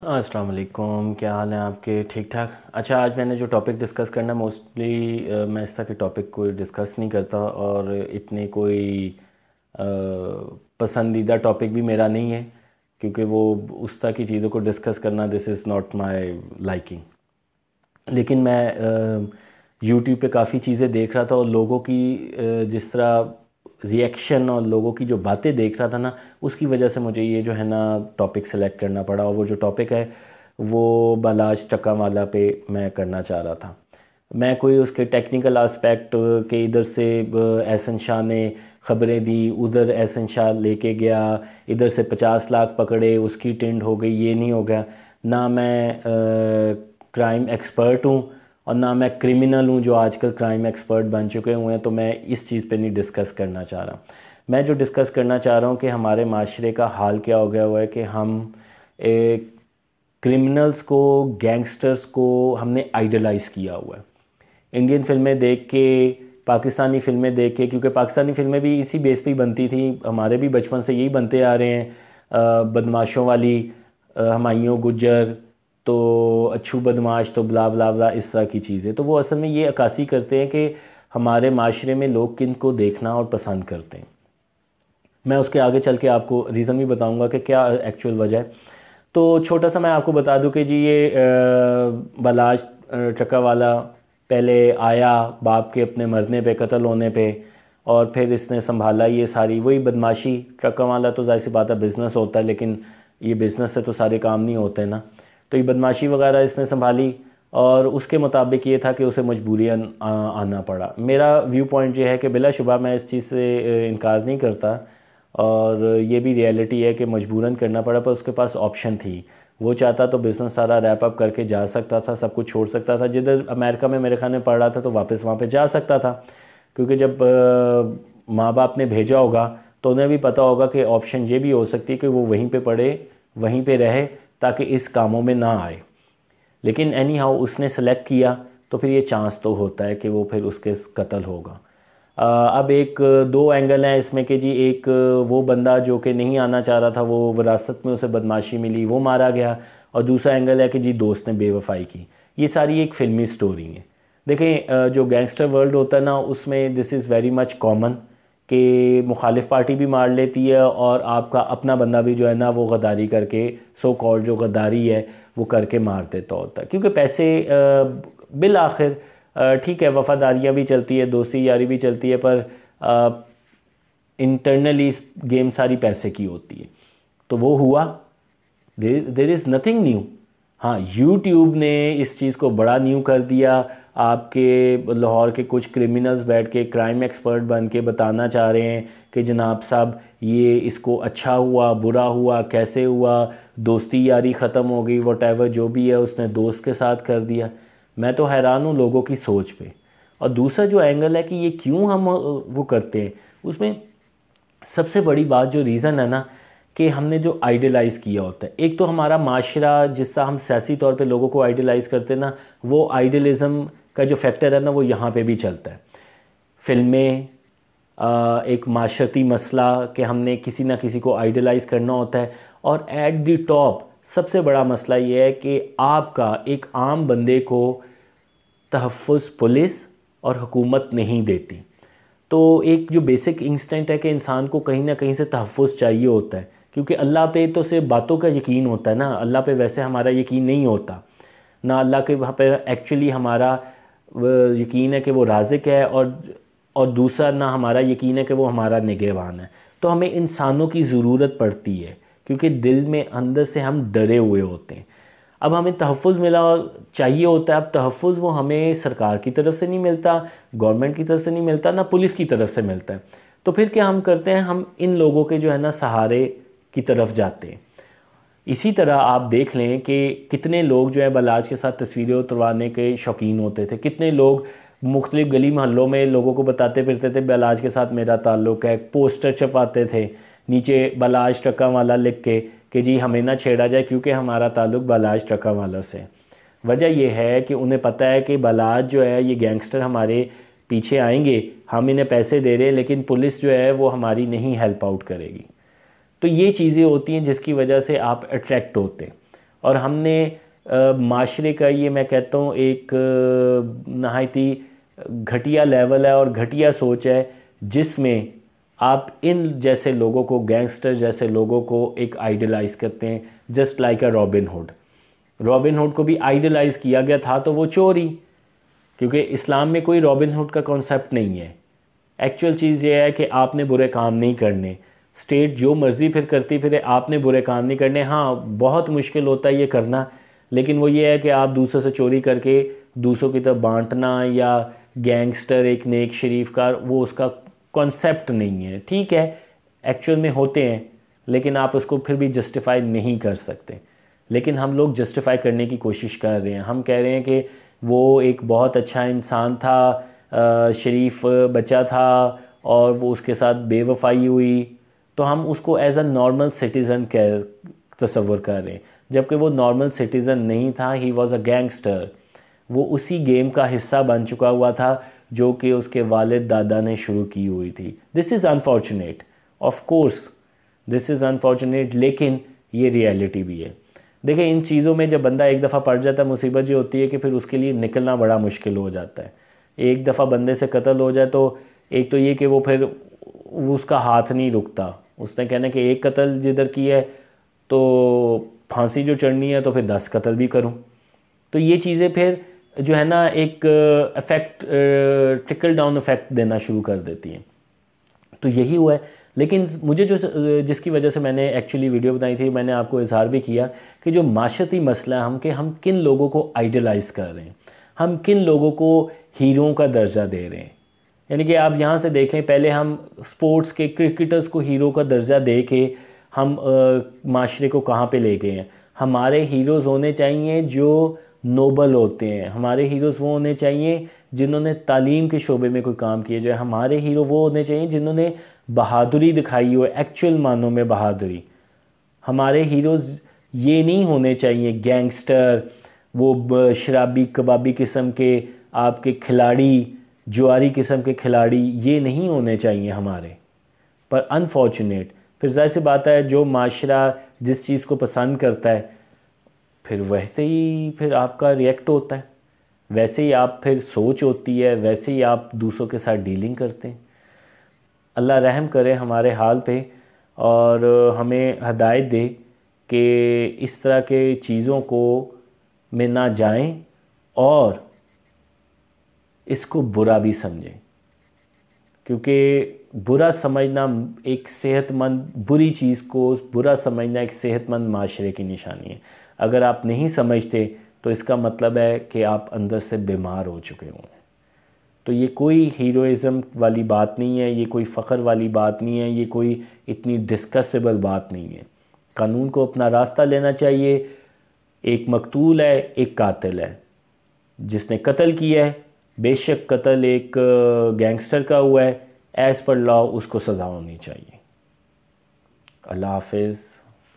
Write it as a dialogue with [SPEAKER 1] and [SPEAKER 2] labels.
[SPEAKER 1] السلام علیکم، کیا حال ہیں آپ کے؟ ٹھیک ٹھاک؟ اچھا، آج میں نے جو ٹاپک ڈسکس کرنا موسٹلی میں اس طرح کے ٹاپک کوئی ڈسکس نہیں کرتا، اور اتنے کوئی پسندیدہ ٹاپک بھی میرا نہیں ہے، کیونکہ وہ اس طرح کی چیزوں کو ڈسکس کرنا دس از ناٹ مائی لائکنگ۔ لیکن میں یوٹیوب پہ کافی چیزیں دیکھ رہا تھا، اور لوگوں کی جس طرح ری ایکشن اور لوگوں کی جو باتیں دیکھ رہا تھا نا، اس کی وجہ سے مجھے یہ جو ہے نا ٹاپک سلیکٹ کرنا پڑا، اور وہ جو ٹاپک ہے وہ بالاج ٹکانوالا پہ میں کرنا چاہ رہا تھا۔ میں کوئی اس کے ٹیکنیکل آسپیکٹ کہ ادھر سے احسن شاہ نے خبریں دی، ادھر احسن شاہ لے کے گیا، ادھر سے 50 لاکھ پکڑے، اس کی ٹینڈ ہو گئی، یہ نہیں ہو گیا۔ نہ میں کرائم ایکسپرٹ ہوں، اور نہ میں کرمنل ہوں جو آج کل کرائم ایکسپرٹ بن چکے ہوئے ہیں، تو میں اس چیز پہ نہیں ڈسکس کرنا چاہ رہا۔ میں جو ڈسکس کرنا چاہ رہا ہوں کہ ہمارے معاشرے کا حال کیا ہو گیا ہوا ہے کہ ہم کرمنلز کو، گینگسٹرز کو ہم نے آئیڈلائز کیا ہوا ہے۔ انڈین فلمیں دیکھ کے، پاکستانی فلمیں دیکھ کے، کیونکہ پاکستانی فلمیں بھی اسی بیس پہ ہی بنتی تھیں، ہمارے بھی بچپن سے یہی بنتے آ رہے ہیں، بدماشوں والی، ہمایوں گجر، تو اچھو بدماش، تو بلا بلا بلا، اس طرح کی چیزیں۔ تو وہ اصل میں یہ عکاسی کرتے ہیں کہ ہمارے معاشرے میں لوگ کن کو دیکھنا اور پسند کرتے ہیں۔ میں اس کے آگے چل کے آپ کو ریزن بھی بتاؤں گا کہ کیا ایکچول وجہ ہے۔ تو چھوٹا سا میں آپ کو بتا دوں کہ جی یہ بالاج ٹکانوالا پہلے آیا باپ کے اپنے مرنے پہ، قتل ہونے پہ، اور پھر اس نے سنبھالا یہ ساری وہی بدماشی۔ ٹکانوالا تو ظاہر سی بات ہے بزنس ہوتا ہے، لیکن یہ بزنس سے تو سارے کام نہیں ہوتے نا، تو یہ بدماشی وغیرہ اس نے سنبھالی، اور اس کے مطابق یہ تھا کہ اسے مجبوریاً آنا پڑا۔ میرا ویو پوائنٹ یہ ہے کہ بلا شبہ میں اس چیز سے انکار نہیں کرتا، اور یہ بھی ریئلٹی ہے کہ مجبوراً کرنا پڑا، پر اس کے پاس آپشن تھی۔ وہ چاہتا تو بزنس سارا ریپ اپ کر کے جا سکتا تھا، سب کچھ چھوڑ سکتا تھا، جدھر امریکہ میں میرے خیال میں پڑھ رہا تھا تو واپس وہاں پہ جا سکتا تھا، کیونکہ جب ماں باپ نے بھیجا ہوگا تو انہیں بھی پتہ ہوگا کہ آپشن یہ بھی ہو سکتی ہے کہ وہ وہیں پہ پڑھے، وہیں پہ رہے، تاکہ اس کاموں میں نہ آئے۔ لیکن اینی ہاؤ اس نے سلیکٹ کیا، تو پھر یہ چانس تو ہوتا ہے کہ وہ پھر اس کے قتل ہوگا۔ اب ایک دو اینگل ہیں اس میں کہ جی ایک وہ بندہ جو کہ نہیں آنا چاہ رہا تھا، وہ وراثت میں اسے بدماشی ملی، وہ مارا گیا، اور دوسرا اینگل ہے کہ جی دوست نے بے وفائی کی۔ یہ ساری ایک فلمی سٹوری ہے۔ دیکھیں جو گینگسٹر ورلڈ ہوتا ہے نا، اس میں دس از ویری مچ کامن کہ مخالف پارٹی بھی مار لیتی ہے، اور آپ کا اپنا بندہ بھی جو ہے نا وہ غداری کر کے، سو کال جو غداری ہے وہ کر کے مار دیتا ہوتا ہے، کیونکہ پیسے بالآخر ٹھیک ہے، وفاداریاں بھی چلتی ہے، دوستی یاری بھی چلتی ہے، پر انٹرنلی گیم ساری پیسے کی ہوتی ہے۔ تو وہ ہوا، دیر از نتھنگ نیو۔ ہاں، یوٹیوب نے اس چیز کو بڑا نیو کر دیا۔ آپ کے لاہور کے کچھ کرمنلز بیٹھ کے کرائم ایکسپرٹ بن کے بتانا چاہ رہے ہیں کہ جناب صاحب یہ اس کو اچھا ہوا، برا ہوا، کیسے ہوا، دوستی یاری ختم ہو گئی، واٹ ایور جو بھی ہے اس نے دوست کے ساتھ کر دیا۔ میں تو حیران ہوں لوگوں کی سوچ پہ۔ اور دوسرا جو اینگل ہے کہ یہ کیوں ہم وہ کرتے ہیں، اس میں سب سے بڑی بات جو ریزن ہے نا، کہ ہم نے جو آئیڈیلائز کیا ہوتا ہے۔ ایک تو ہمارا معاشرہ جس طرح ہم سیاسی طور پہ لوگوں کو آئیڈیلائز کرتے ہیں نا، وہ آئیڈیلزم کا جو فیکٹر ہے نا وہ یہاں پہ بھی چلتا ہے۔ فلمیں، ایک معاشرتی مسئلہ کہ ہم نے کسی نہ کسی کو آئیڈیلائز کرنا ہوتا ہے، اور ایٹ دی ٹاپ سب سے بڑا مسئلہ یہ ہے کہ آپ کا ایک عام بندے کو تحفظ پولیس اور حکومت نہیں دیتی۔ تو ایک جو بیسک انسٹنکٹ ہے کہ انسان کو کہیں نہ کہیں سے تحفظ چاہیے ہوتا ہے، کیونکہ اللہ پہ تو صرف باتوں کا یقین ہوتا ہے نا، اللہ پہ ویسے ہمارا یقین نہیں ہوتا، نہ اللہ کے وہاں پہ ایکچولی ہمارا یقین ہے کہ وہ رازق ہے، اور دوسرا نہ ہمارا یقین ہے کہ وہ ہمارا نگہبان ہے۔ تو ہمیں انسانوں کی ضرورت پڑتی ہے، کیونکہ دل میں اندر سے ہم ڈرے ہوئے ہوتے ہیں۔ اب ہمیں تحفظ ملا چاہیے ہوتا ہے، اب تحفظ وہ ہمیں سرکار کی طرف سے نہیں ملتا، گورنمنٹ کی طرف سے نہیں ملتا، نہ پولیس کی طرف سے ملتا ہے۔ تو پھر کیا ہم کرتے ہیں، ہم ان لوگوں کے جو ہے نا سہارے کی طرف جاتے ہیں۔ اسی طرح آپ دیکھ لیں کہ کتنے لوگ جو ہے بالاج کے ساتھ تصویریں اتروانے کے شوقین ہوتے تھے، کتنے لوگ مختلف گلی محلوں میں لوگوں کو بتاتے پھرتے تھے بالاج کے ساتھ میرا تعلق ہے، پوسٹر چھپواتے تھے نیچے بالاج ٹکانوالا لکھ کے کہ جی ہمیں نہ چھیڑا جائے کیونکہ ہمارا تعلق بالاج ٹکانوالا سے۔ وجہ یہ ہے کہ انہیں پتہ ہے کہ بالاج جو ہے یہ گینگسٹر ہمارے پیچھے آئیں گے، ہم انہیں پیسے دے رہے ہیں، لیکن پولیس جو ہے وہ ہماری نہیں ہیلپ آؤٹ کرے گی۔ تو یہ چیزیں ہوتی ہیں جس کی وجہ سے آپ اٹریکٹ ہوتے ہیں۔ اور ہم نے معاشرے کا یہ میں کہتا ہوں ایک نہایت ہی گھٹیا لیول ہے اور گھٹیا سوچ ہے، جس میں آپ ان جیسے لوگوں کو، گینگسٹر جیسے لوگوں کو ایک آئیڈلائز کرتے ہیں، just like a Robin Hood. Robin Hood کو بھی آئیڈلائز کیا گیا تھا تو وہ چوری، کیونکہ اسلام میں کوئی رابن ہوڈ کا کانسیپٹ نہیں ہے۔ ایکچول چیز یہ ہے کہ آپ نے برے کام نہیں کرنے، اسٹیٹ جو مرضی پھر کرتی پھرے، آپ نے برے کام نہیں کرنے۔ ہاں بہت مشکل ہوتا ہے یہ کرنا، لیکن وہ یہ ہے کہ آپ دوسروں سے چوری کر کے دوسروں کی طرف بانٹنا، یا گینگسٹر ایک نیک شریف کا، وہ اس کا کانسیپٹ نہیں ہے۔ ٹھیک ہے ایکچول میں ہوتے ہیں، لیکن آپ اس کو پھر بھی جسٹیفائی نہیں کر سکتے۔ لیکن ہم لوگ جسٹیفائی کرنے کی کوشش کر رہے ہیں، ہم کہہ رہے ہیں کہ وہ ایک بہت اچھا انسان تھا، شریف بچہ تھا، اور وہ اس کے ساتھ بے وفائی ہوئی، تو ہم اس کو ایز اے نارمل سٹیزن تصور کر رہے ہیں، جبکہ وہ نارمل سٹیزن نہیں تھا، ہی واز اے گینگسٹر۔ وہ اسی گیم کا حصہ بن چکا ہوا تھا جو کہ اس کے والد دادا نے شروع کی ہوئی تھی۔ This is unfortunate, of course this is unfortunate, لیکن یہ ریئلٹی بھی ہے۔ دیکھیں ان چیزوں میں جب بندہ ایک دفعہ پڑ جاتا ہے، مصیبت یہ ہوتی ہے کہ پھر اس کے لیے نکلنا بڑا مشکل ہو جاتا ہے۔ ایک دفعہ بندے سے قتل ہو جائے تو ایک تو یہ کہ وہ پھر اس کا ہاتھ نہیں رکتا، اس نے کہنا کہ ایک قتل جدھر کی ہے تو پھانسی جو چڑھنی ہے تو پھر 10 قتل بھی کروں۔ تو یہ چیزیں پھر جو ہے نا ایک افیکٹ، ٹرکل ڈاؤن افیکٹ دینا شروع کر دیتی ہیں۔ تو یہی ہوا ہے۔ لیکن مجھے جس کی وجہ سے میں نے ایکچولی ویڈیو بنائی تھی، میں نے آپ کو اظہار بھی کیا کہ جو معاشرتی مسئلہ ہے ہم کن لوگوں کو آئیڈلائز کر رہے ہیں، ہم کن لوگوں کو ہیروں کا درجہ دے رہے ہیں۔ یعنی کہ آپ یہاں سے دیکھیں، پہلے ہم سپورٹس کے کرکٹرز کو ہیرو کا درجہ دے کے ہم معاشرے کو کہاں پہ لے گئے ہیں۔ ہمارے ہیروز ہونے چاہیے جو نوبل ہوتے ہیں، ہمارے ہیروز وہ ہونے چاہیے جنہوں نے تعلیم کے شعبے میں کوئی کام کیا جائے، ہمارے ہیرو وہ ہونے چاہیے جنہوں نے بہادری دکھائی ہو، ایکچول معنوں میں بہادری۔ ہمارے ہیروز یہ نہیں ہونے چاہیے گینگسٹر، وہ شرابی کبابی قسم کے آپ کے کھلاڑی، جواری قسم کے کھلاڑی، یہ نہیں ہونے چاہیے ہمارے۔ پر انفارچونیٹ، پھر ظاہر سی بات ہے جو معاشرہ جس چیز کو پسند کرتا ہے پھر ویسے ہی پھر آپ کا ریئیکٹ ہوتا ہے، ویسے ہی آپ پھر سوچ ہوتی ہے، ویسے ہی آپ دوسروں کے ساتھ ڈیلنگ کرتے ہیں۔ اللہ رحم کرے ہمارے حال پہ اور ہمیں ہدایت دے کہ اس طرح کے چیزوں کو میں نہ جائیں اور اس کو برا بھی سمجھیں، کیونکہ برا سمجھنا ایک صحت مند، بری چیز کو برا سمجھنا ایک صحت مند معاشرے کی نشانی ہے۔ اگر آپ نہیں سمجھتے تو اس کا مطلب ہے کہ آپ اندر سے بیمار ہو چکے ہوں۔ تو یہ کوئی ہیروئزم والی بات نہیں ہے، یہ کوئی فخر والی بات نہیں ہے، یہ کوئی اتنی ڈسکسیبل بات نہیں ہے۔ قانون کو اپنا راستہ لینا چاہیے۔ ایک مقتول ہے، ایک قاتل ہے، جس نے قتل کیا ہے، بے شک قتل ایک گینگسٹر کا ہوا ہے، ایز پر لا اس کو سزا ہونی چاہیے۔ اللہ حافظ۔